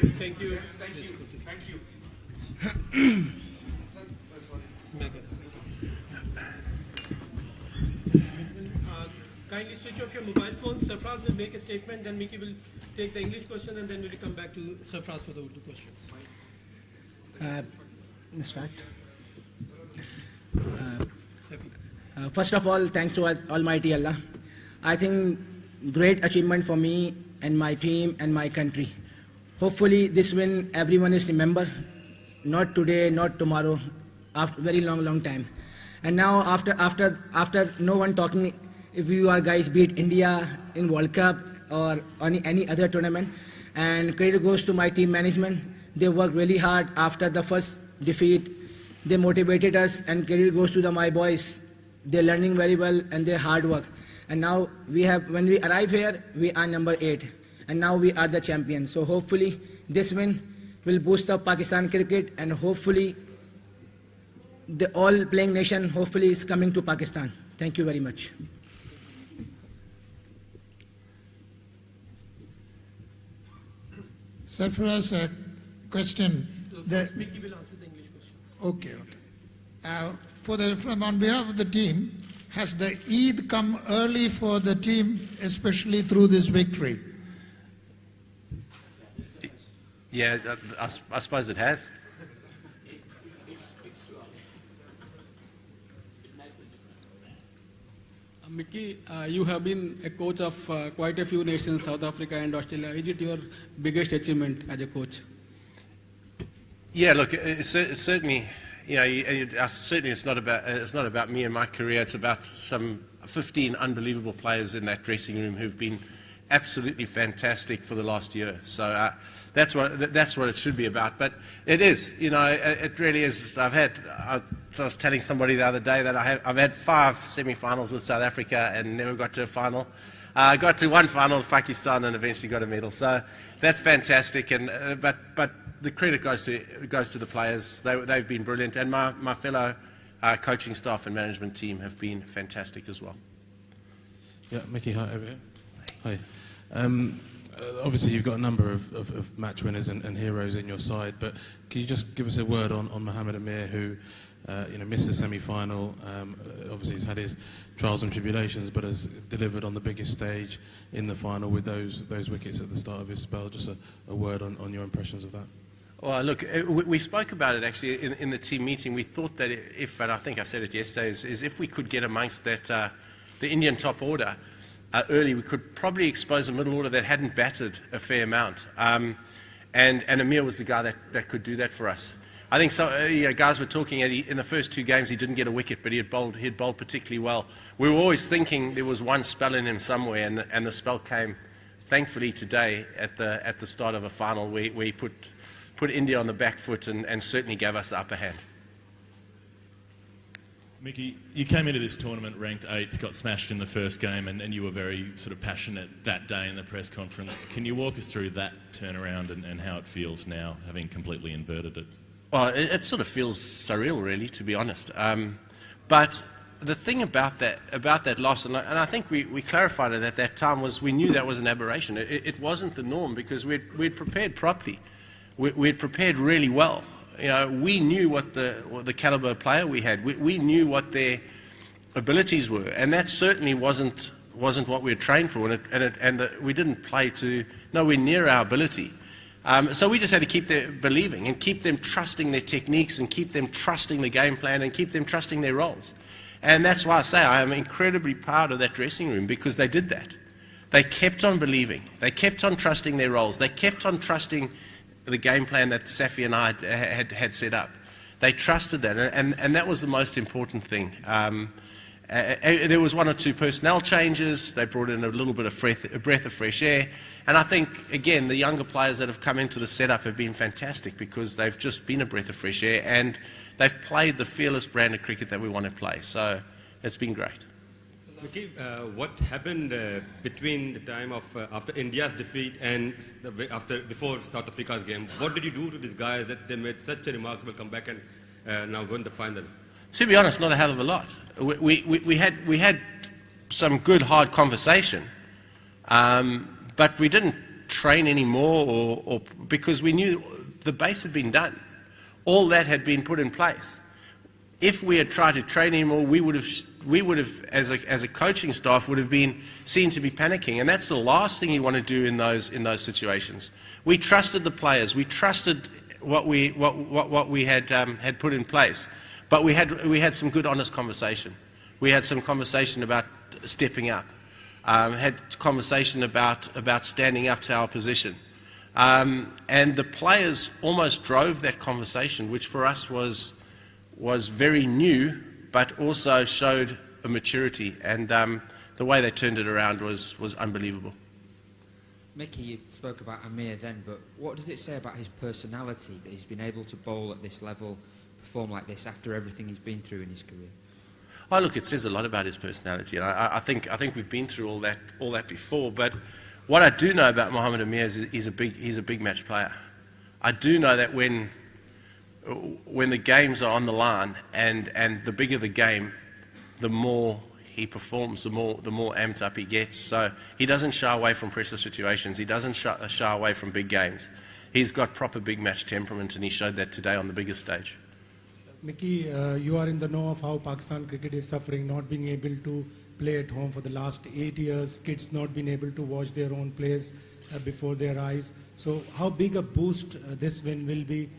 Thank you. Thank you. Kindly switch off your mobile phones. Sarfraz will make a statement, then Mickey will take the English question, and then we'll come back to Sarfraz for the Urdu questions. First of all, thanks to Almighty Allah. I think great achievement for me and my team and my country. Hopefully this win everyone is remember, not today, not tomorrow, after very long time. And now after no one talking, if you are guys beat India in World Cup or any other tournament, and credit goes to my team management. They worked really hard after the first defeat. They motivated us, and credit goes to my boys. They're learning very well and their hard work. And now when we arrive here, we are number 8. And now we are the champion. So hopefully this win will boost up Pakistan cricket, and hopefully the all playing nation hopefully is coming to Pakistan. Thank you very much. Sarfraz, a question. Mickey will answer the English question. Okay. On behalf of the team, has the Eid come early for the team, especially through this victory? Yeah, I suppose it has. Mickey, you have been a coach of quite a few nations, South Africa and Australia. Is it your biggest achievement as a coach? Yeah, look, it's certainly, certainly it's not about me and my career. It's about some 15 unbelievable players in that dressing room who've been absolutely fantastic for the last year. So that's what it should be about. But it is, it really is. I was telling somebody the other day that I've had 5 semi-finals with South Africa and never got to a final. I got to one final with Pakistan and eventually got a medal. So that's fantastic. And but the credit goes to the players. They've been brilliant, and my fellow coaching staff and management team have been fantastic as well. Yeah, Mickey, hi over here. Hi. Obviously, you've got a number of match winners and heroes in your side, but can you just give us a word on Mohamed Amir, who missed the semi-final? Obviously, he's had his trials and tribulations, but has delivered on the biggest stage in the final with those wickets at the start of his spell. Just a word on your impressions of that. Well, look, we spoke about it actually in the team meeting. We thought that and I think I said it yesterday, is if we could get amongst that the Indian top order early, we could probably expose a middle order that hadn't batted a fair amount. And Amir was the guy that could do that for us. I think guys were talking in the first 2 games he didn't get a wicket, but he had bowled particularly well. We were always thinking there was one spell in him somewhere, and the spell came, thankfully, today at the start of a final where he put India on the back foot and certainly gave us the upper hand. Mickey, you came into this tournament ranked 8th, got smashed in the first game, and you were very sort of passionate that day in the press conference. Can you walk us through that turnaround and how it feels now, having completely inverted it? Well, it sort of feels surreal, really, to be honest. But the thing about that loss, and I think we clarified it at that time, was we knew that was an aberration. It wasn't the norm because we'd prepared properly. We'd prepared really well. We knew what the caliber of player we had. We knew what their abilities were, and that certainly wasn't what we were trained for. And we didn't play to nowhere near our ability. So we just had to keep them believing and keep them trusting their techniques and keep them trusting the game plan and keep them trusting their roles. And that's why I say I am incredibly proud of that dressing room, because they did that. They kept on believing. They kept on trusting their roles. They kept on trusting the game plan that Safi and I had set up. They trusted that, and that was the most important thing. There was 1 or 2 personnel changes. They brought in a little bit of a breath of fresh air. And I think, again, the younger players that have come into the setup have been fantastic because they've just been a breath of fresh air and they've played the fearless brand of cricket that we want to play. So it's been great. Mickey, what happened between the time of after India's defeat and before South Africa's game? What did you do to these guys that they made such a remarkable comeback and now won the final? To be honest, not a hell of a lot. We had some good hard conversation, but we didn't train anymore, or because we knew the base had been done. All that had been put in place. If we had tried to train anymore, we would have, as a coaching staff, would have been seen to be panicking, and that's the last thing you want to do in those situations. We trusted the players. We trusted what we had put in place, but we had some good, honest conversation. We had some conversation about stepping up. Had conversation about standing up to our position, and the players almost drove that conversation, which for us was very new, but also showed a maturity, and the way they turned it around was unbelievable. Mickey, you spoke about Amir then, but what does it say about his personality that he's been able to bowl at this level, perform like this after everything he's been through in his career? Oh, look, it says a lot about his personality, and I think we've been through all that before. But what I do know about Mohamed Amir is he's a big match player. I do know that when the games are on the line, and the bigger the game, the more he performs, the more amped up he gets. So he doesn't shy away from pressure situations. He doesn't shy away from big games. He's got proper big match temperament, and he showed that today on the biggest stage. Mickey, you are in the know of how Pakistan cricket is suffering, not being able to play at home for the last 8 years, kids not being able to watch their own plays before their eyes. So how big a boost this win will be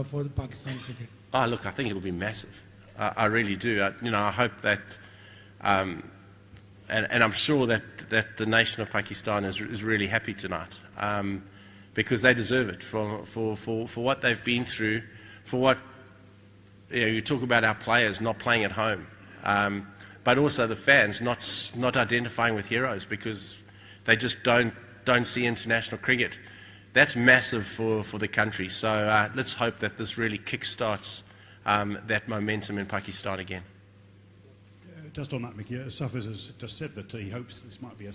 for the Pakistan cricket? Oh, look, I think it'll be massive. I really do. I hope that, and I'm sure that the nation of Pakistan is really happy tonight, because they deserve it for what they've been through, for what. You talk about our players not playing at home, but also the fans not identifying with heroes because they just don't see international cricket. That's massive for the country. So let's hope that this really kickstarts that momentum in Pakistan again. Just on that, Mickey, Sarfraz has just said that he hopes this might be a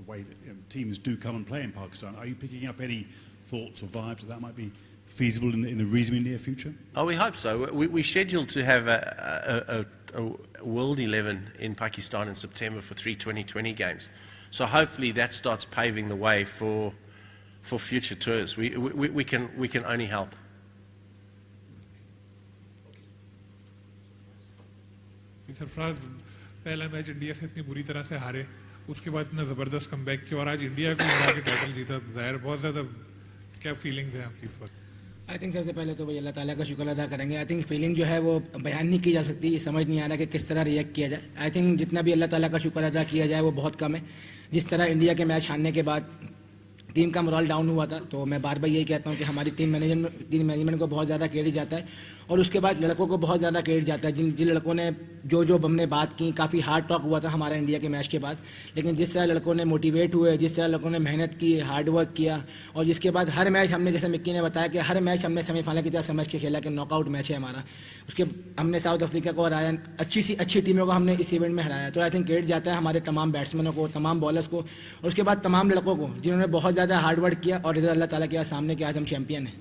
way that teams do come and play in Pakistan. Are you picking up any thoughts or vibes that might be feasible in the reasonably near future? Oh, we hope so. We're scheduled to have a World 11 in Pakistan in September for 3 2020 games. So hopefully that starts paving the way for future tours. We can only help. Sarfaraz, पहला match India से इतनी बुरी तरह से हारे, उसके बाद इतना जबरदस्त कमबैक किया और आज इंडिया को हरा के टाइटल जीता, जाहिर बहुत ज़्यादा क्या फीलिंग्स हैं आपकी इस वक्त? आई थिंक सबसे पहले तो भाई अल्लाह ताला का शुक्र अदा करेंगे. आई थिंक फीलिंग जो है वो बयान नहीं की जा सकती, समझ नहीं आ रहा कि किस तरह रिएक्ट किया जाए. आई थिंक जितना भी अल्लाह ताला का शुक्र अदा किया जाए वो बहुत कम है. जिस तरह इंडिया के मैच हारने के बाद टीम का मोरल डाउन हुआ था, तो मैं बार बार यही कहता हूँ कि हमारी टीम मैनेजमेंट को बहुत ज़्यादा क्रेडिट जाता है और उसके बाद लड़कों को बहुत ज़्यादा क्रेडिट जाता है. जिन लड़कों ने जो हमने बात की, काफ़ी हार्ड टॉक हुआ था हमारा इंडिया के मैच के बाद, लेकिन जिस तरह लड़कों ने मोटिवेट हुए, जिस तरह लड़कों ने मेहनत की, हार्ड वर्क किया, और जिसके बाद हर मैच हमने, जैसे मिक्की ने बताया कि हर मैच हमने सेमीफाइनल की तरह समझ के खेला कि नॉकआउट मैच है हमारा. उसके हमने साउथ अफ्रीका को हराया, अच्छी टीमों को हमने इस इवेंट में हराया. तो आई थिंक क्रेडिट जाता है हमारे तमाम बैट्समैनों को, तमाम बॉलर्स को, और उसके बाद तमाम लड़कों को जिन्होंने बहुत ज़्यादा हार्ड वर्क किया और रिजल्ट अल्लाह ताला के सामने कि आज हम चैंपियन हैं.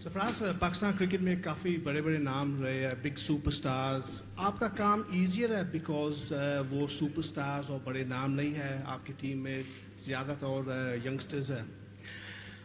सरफराज, पाकिस्तान क्रिकेट में काफ़ी बड़े बड़े नाम रहे हैं, बिग सुपरस्टार्स. आपका काम ईजियर है बिकॉज वो सुपरस्टार्स और बड़े नाम नहीं है, आपकी टीम में ज़्यादातर यंगस्टर्स हैं.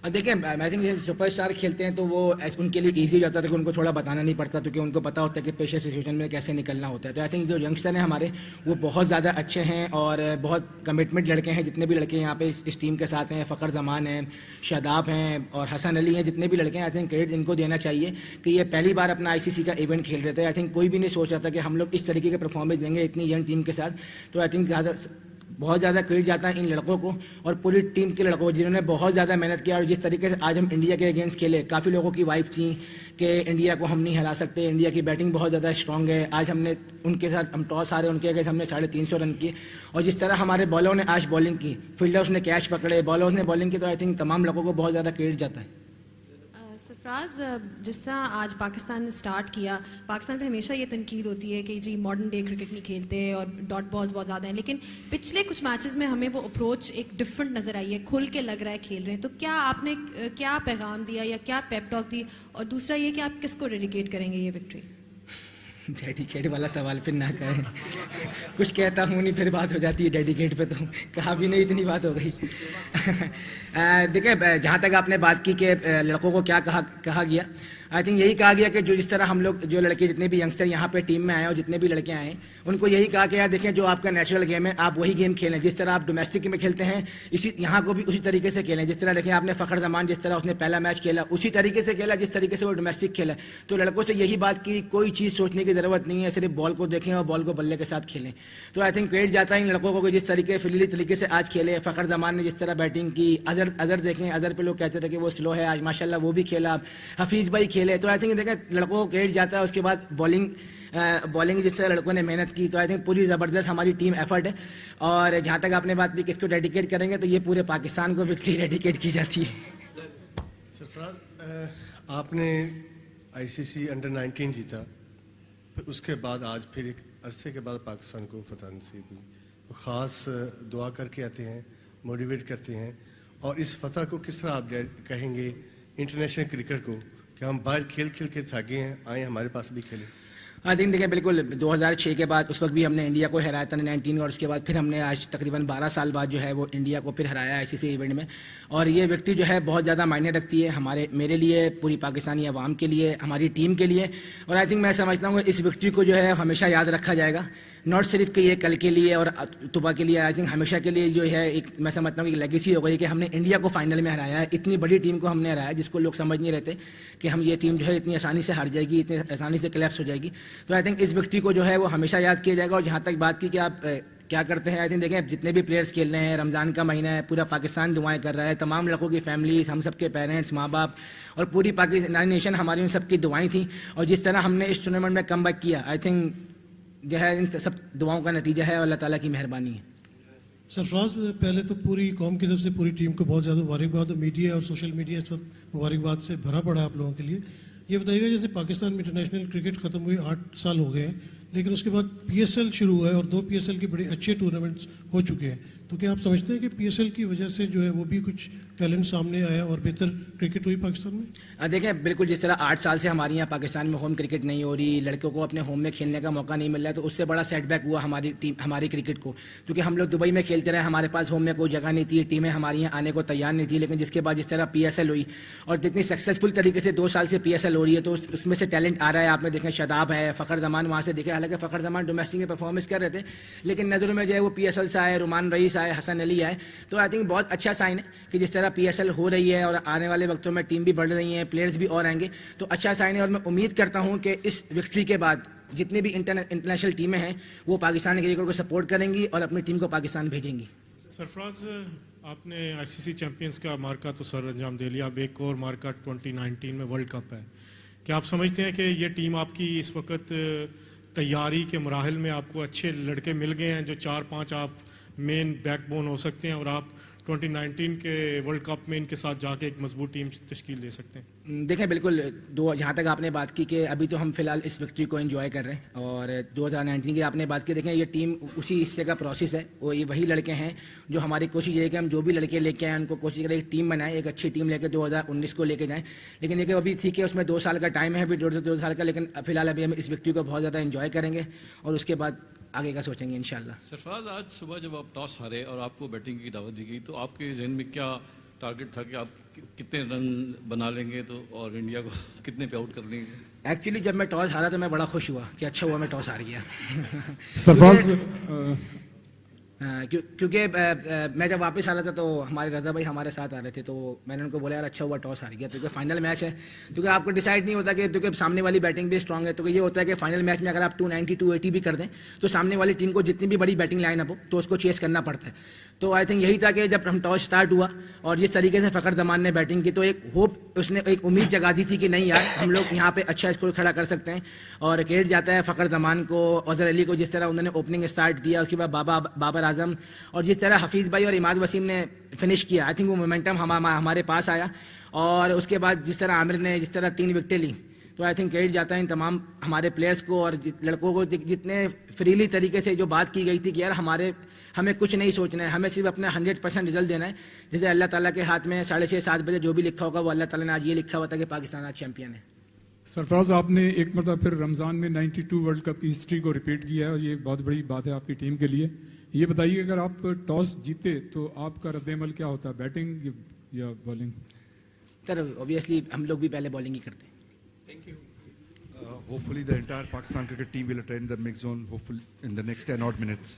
देखिए, आई थिंक जैसे सुपरस्टार खेलते हैं तो वो उनके लिए इजी हो जाता है कि उनको थोड़ा बताना नहीं पड़ता, क्योंकि उनको पता होता है कि प्रेशर सिचुएशन में कैसे निकलना होता है. तो आई थिंक जो यंगस्टर हैं हमारे वो बहुत ज़्यादा अच्छे हैं और बहुत कमिटमेंट लड़के हैं. जितने भी लड़के यहाँ पे इस टीम के साथ हैं, फ़खर जमान हैं, शादाब हैं और हसन अली हैं, जितने भी लड़के हैं, आई थिंक क्रेडिट इनको देना चाहिए कि ये पहली बार अपना ICC का इवेंट खेल रहे थे. आई थिंक कोई भी नहीं सोच रहा था कि हम लोग इस तरीके के परफॉर्मेंस देंगे इतनी यंग टीम के साथ. तो आई थिंक बहुत ज़्यादा क्रेडिट जाता है इन लड़कों को और पूरी टीम के लड़कों को जिन्होंने बहुत ज़्यादा मेहनत किया. और जिस तरीके से आज हम इंडिया के अगेंस्ट खेले, काफ़ी लोगों की वाइफ थी कि इंडिया को हम नहीं हरा सकते, इंडिया की बैटिंग बहुत ज़्यादा स्ट्रांग है. आज हमने उनके साथ हम टॉस हारे, उनके अगेंस्ट हमने 350 रन किए. और जिस तरह हमारे बॉलरों ने आज बॉलिंग की, फील्डर्स ने कैच पकड़े, बॉलर्स ने बॉलिंग की, तो आई थिंक तमाम लोगों को बहुत ज़्यादा क्रेडिट जाता है. सरफराज, जिस तरह आज पाकिस्तान ने स्टार्ट किया, पाकिस्तान पे हमेशा ये तनकीद होती है कि जी मॉडर्न डे क्रिकेट नहीं खेलते और डॉट बॉल्स बहुत ज़्यादा हैं, लेकिन पिछले कुछ मैचेस में हमें वो अप्रोच एक डिफरेंट नज़र आई है, खुल के लग रहा है खेल रहे हैं. तो क्या आपने क्या पैगाम दिया या क्या पेप टॉक दी, और दूसरा ये कि आप किसको डेडिकेट करेंगे ये विक्ट्री? ڈیڈیکیٹ والا سوال پھر نہ کریں. کچھ کہتا ہوں نہیں پھر بات ہو جاتی ہے ڈیڈیکیٹ پہ, تو کہا بھی نہیں اتنی بات ہو گئی. دیکھیں جہاں تک آپ نے بات کی کہ لڑکوں کو کیا کہا گیا, آئی تھنک یہی کہا گیا کہ جس طرح ہم لوگ جو لڑکے جتنے بھی ینگسٹر یہاں پہ ٹیم میں آئے اور جتنے بھی لڑکے آئے ہیں ان کو یہی کہا کہ یار دیکھیں جو آپ کا نیچرل گیم ہے آپ وہی گیم کھیلیں, جس طرح آپ ڈومیسٹک میں کھیلتے ہیں یہاں کو بھی اسی طریقے سے کھیلیں. جس طرح دیکھیں آپ نے فخر زمان جس طرح اس نے پہلا میچ کھیلا اسی طریقے سے کھیلا جس طریقے سے وہ ڈومیسٹک کھیلا. تو لڑکوں سے یہی بات کی کوئی چیز سوچنے کی ضرورت نہیں ہے, صرف بال کو دیکھیں اور بال کو بلے کے ساتھ کھیلیں. تو آئی تھنک کریڈٹ جاتا ہے ان لڑکوں کو جس طریقے فریلی طریقے سے آج کھیلے. فخر زمان نے جس طرح بیٹنگ کی, اظہر دیکھیں, اظہر پہ لوگ کہتے تھے کہ وہ سلو ہے, آج ماشاءاللہ وہ بھی کھیلا. حفیظ بھائی کھیلے. تو آئی تھنک دیکھیں لڑکوں کو کریڈٹ جاتا ہے. اس کے بعد بالنگ جس طرح لڑکوں نے محنت کی تو آئی تھنک پوری زبردست ہماری ٹیم ایفرٹ ہے. اور جہاں تک آپ نے بات کی کس کو ڈیڈیکیٹ کریں گے تو یہ پورے پاکستان کو وکٹری ڈیڈیکیٹ کی جاتی ہے. سرفراز, آپ نے ICC انڈر 19 جیتا, پھر اس کے بعد آج پھر ایک عرصے کے بعد پاکستان کو فتح نصیب ہوئی. خاص دعا کر کے آتے ہیں, موٹیویٹ کرتے ہیں, اور اس فتح کو کس طرح آپ کہیں گے انٹرنیشنل کرکٹ کو کہ ہم باہر کھیل کے تھاگے ہیں, آئیں ہمارے پاس بھی کھیلیں. آئی تھنک دیکھیں بالکل 2006 کے بعد اس وقت بھی ہم نے انڈیا کو ہرایا تھا 19 اور اس کے بعد پھر ہم نے آج تقریباً 12 سال بعد جو ہے وہ انڈیا کو پھر ہرایا ICC ایونٹ میں. اور یہ وکٹری جو ہے بہت زیادہ معنی رکھتی ہے میرے لیے, پوری پاکستانی عوام کے لیے, ہماری ٹیم کے لیے. اور آئی تھنک میں سمجھتا ہوں کہ اس وکٹری کو جو ہے ہمیشہ یاد رکھا جائے گا, ناٹ صرف کہ یہ کل کے لیے اور طبع کے لیے. آئی تھنک ہمیشہ کے لیے جو ہے ایک میں سمجھتا ہوں کہ لیگیسی ہو گئی کہ ہم نے انڈیا کو فائنل میں ہرایا ہے. اتنی بڑی ٹیم کو ہم نے ہرایا جس کو لوگ سمجھ نہیں رہتے کہ ہم یہ ٹیم جو ہے اتنی آسانی سے ہار جائے گی, اتنی آسانی سے کلیپس ہو جائے گی. تو آئی تھنک اس وکٹری کو جو ہے وہ ہمیشہ یاد کیا جائے گا. اور جہاں تک بات کی کہ آپ کیا کرتے ہیں, آئی تھنک دیکھیں جتنے بھی پلیئرس کھیل رہے ہیں, رمضان کا مہینہ ہے, پورا پاکستان دعائیں کر رہا ہے, تمام لڑکوں کی فیملیز, ہم سب کے پیرنٹس, ماں باپ اور پوری پاکستانی نیشن ہماری ان سب کی دعائیں تھیں. اور جس طرح ہم نے اس ٹورنامنٹ میں کم بیک کیا, آئی تھنک جو ہے ان سب دعاؤں کا نتیجہ ہے اور اللہ تعالیٰ کی مہربانی ہے. سرفراز, پہلے تو پوری قوم کی طرف سے پوری ٹیم کو بہت زیادہ مبارکباد, اور میڈیا اور سوشل میڈیا اس وقت مبارکباد سے بھرا پڑا آپ لوگوں کے لیے. یہ بتائیے گا جیسے پاکستان میں انٹرنیشنل کرکٹ ختم ہوئی 8 سال ہو گئے ہیں, لیکن اس کے بعد PSL شروع ہوا ہے اور 2 PSL کے بڑے اچھے ٹورنامنٹس ہو چکے ہیں. تو کیا آپ سمجھتے ہیں کہ PSL کی وجہ سے جو ہے وہ بھی کچھ ٹیلنٹ سامنے آیا اور بہتر کرکٹ ہوئی پاکستان میں؟ دیکھیں بالکل جس طرح 8 سال سے ہمارے یہاں پاکستان میں ہوم کرکٹ نہیں ہو رہی, لڑکوں کو اپنے ہوم میں کھیلنے کا موقع نہیں مل رہا ہے, تو اس سے بڑا سیٹ بیک ہوا ہماری کرکٹ کو. کیونکہ ہم لوگ دبئی میں کھیلتے رہے, ہمارے پاس ہوم میں کوئی جگہ نہیں تھی, ٹیمیں ہماری یہاں آنے کو تیار نہیں تھی. لیکن جس کے بعد جس طرح PSL ہوئی اور جتنی سکسیزفل طریقے سے 2 سال سے PSL ہو رہی ہے, تو اس میں سے ٹیلنٹ آ رہا ہے. آپ نے دیکھیں شاداب ہے, فخر زمان وہاں سے دیکھے, حالانکہ فخر زمان ڈومیسٹک میں پرفارمنس کر رہے تھے لیکن نظروں میں جو ہے وہ PSL سے آئے, رمان رئیس آئے, حسن علی آئے. تو آئی تھنک بہت اچھا سائن ہے کہ جس طرح PSL ہو رہی ہے اور آنے والے وقتوں میں ٹیم بھی بڑھ رہی ہیں, پلیئرز بھی اور آئیں گے, تو اچھا سائن ہے. اور میں امید کرتا ہوں کہ اس وکٹری کے بعد جتنی بھی انٹرنیشنل ٹیمیں ہیں وہ پاکستان کے کرکٹ کو سپورٹ کریں گی اور اپنی ٹیم کو پاکستان بھیجیں گی. سرفراز, آپ نے ICC چیمپئنز کا مارکا تو سر انجام دے لیا, اب ایک اور مارکا 2019 میں ورلڈ کپ ہے. کیا آپ سمجھتے ہیں کہ یہ ٹیم آپ کی اس وقت تیاری کے مراحل میں آپ کو اچھے لڑکے مل گئے ہیں جو 4-5 آپ مین بیک بون ہو سکتے ہیں اور آپ 2019 کے ورلڈ کپ میں ان کے ساتھ جا کے ایک مضبوط ٹیم تشکیل دے سکتے ہیں؟ دیکھیں بالکل جہاں تک آپ نے بات کی کہ ابھی تو ہم فی الحال اس وکٹری کو انجوائے کر رہے ہیں, اور 2019 کی آپ نے بات کی, دیکھیں یہ ٹیم اسی حصے کا پروسیس ہے. وہ یہ وہی لڑکے ہیں جو ہماری کوشش یہ ہے کہ ہم جو بھی لڑکے لے کے آئیں ان کو کوشش کریں ایک ٹیم بنائیں, ایک اچھی ٹیم لے کے 2019 کو لے کے جائیں. لیکن دیکھیں ابھی ٹھیک ہے اس میں 2 سال کا ٹائم ہے, ابھی 2 سال کا, لیکن فی الحال ابھی ہم اس وکٹری کو بہت زیادہ انجوائے کریں گے اور اس کے بعد آگے کا سوچیں گے انشاءاللہ. سرفراز, آج صبح جب آپ ٹاس ہارے اور آپ کو بیٹنگ کی دعوت دی گئی تو آپ کے ذہن میں کیا ٹارگٹ تھا کہ آپ کتنے رن بنا لیں گے تو اور انڈیا کو کتنے پہ آؤٹ کر لیں گے؟ ایکچولی جب میں ٹاس ہارا تو میں بڑا خوش ہوا کہ اچھا ہوا میں ٹاس ہار گیا. سرفراز, کیونکہ میں جب واپس آ رہا تھا تو ہمارے رضا بھائی ہمارے ساتھ آ رہے تھے, تو میں نے ان کو بولا یار اچھا ہوا ٹاس ہار گیا, کیونکہ فائنل میچ ہے. کیونکہ آپ کو ڈیسائیڈ نہیں ہوتا کہ کیونکہ سامنے والی بیٹنگ بھی اسٹرانگ ہے, تو یہ ہوتا ہے کہ فائنل میچ میں اگر آپ 290 280 بھی کر دیں تو سامنے والی ٹیم کو جتنی بھی بڑی بیٹنگ لائن اپ ہو تو اس کو چیز کرنا پڑتا ہے. تو آئی تھنک یہی تھا کہ جب ہم ٹاس اسٹارٹ ہوا اور جس طریقے سے فخر زمان نے بیٹنگ کی تو ایک ہوپ, اس نے ایک امید جگا دی تھی کہ نہیں یار ہم لوگ یہاں پہ اچھا اسکور کھڑا کر سکتے ہیں. اور کریڈٹ جاتا ہے فخر زمان کو, اظہر علی کو, جس طرح انہوں نے اوپننگ اسٹارٹ دیا, اس کے بعد بابر اعظم, اور جس طرح حفیظ بھائی اور اماد وسیم نے فنش کیا. آئی تھنک وہ مومنٹم ہمارے پاس آیا, اور اس کے بعد جس طرح عامر نے جس طرح 3 وکٹیں لی, تو آئی تھنک کریڈٹ جاتا ہے ان تمام ہمارے پلیئرس کو اور لڑکوں کو, جتنے فریلی طریقے سے جو بات کی گئی تھی کہ یار ہمیں کچھ نہیں سوچنا ہے, ہمیں صرف اپنا 100% رزلٹ دینا ہے. جیسے اللہ تعالیٰ کے ہاتھ میں 6:30 7 بجے جو بھی لکھا ہوگا وہ اللہ تعالیٰ نے آج یہ لکھا ہوا تھا کہ پاکستان آج چیمپئن ہے. सरफराज आपने एक मरतबा फिर रमज़ान में 92 वर्ल्ड कप की हिस्ट्री को रिपीट किया है और ये एक बहुत बड़ी बात है आपकी टीम के लिए. ये बताइए अगर आप टॉस जीते तो आपका रद्द-ए-अमल क्या होता है, बैटिंग या बॉलिंग? सर ऑब्वियसली हम लोग भी पहले बॉलिंग ही करते हैं. Thank you. Hopefully the entire Pakistan cricket team will attend the mix zone hopefully in the next 10 odd minutes.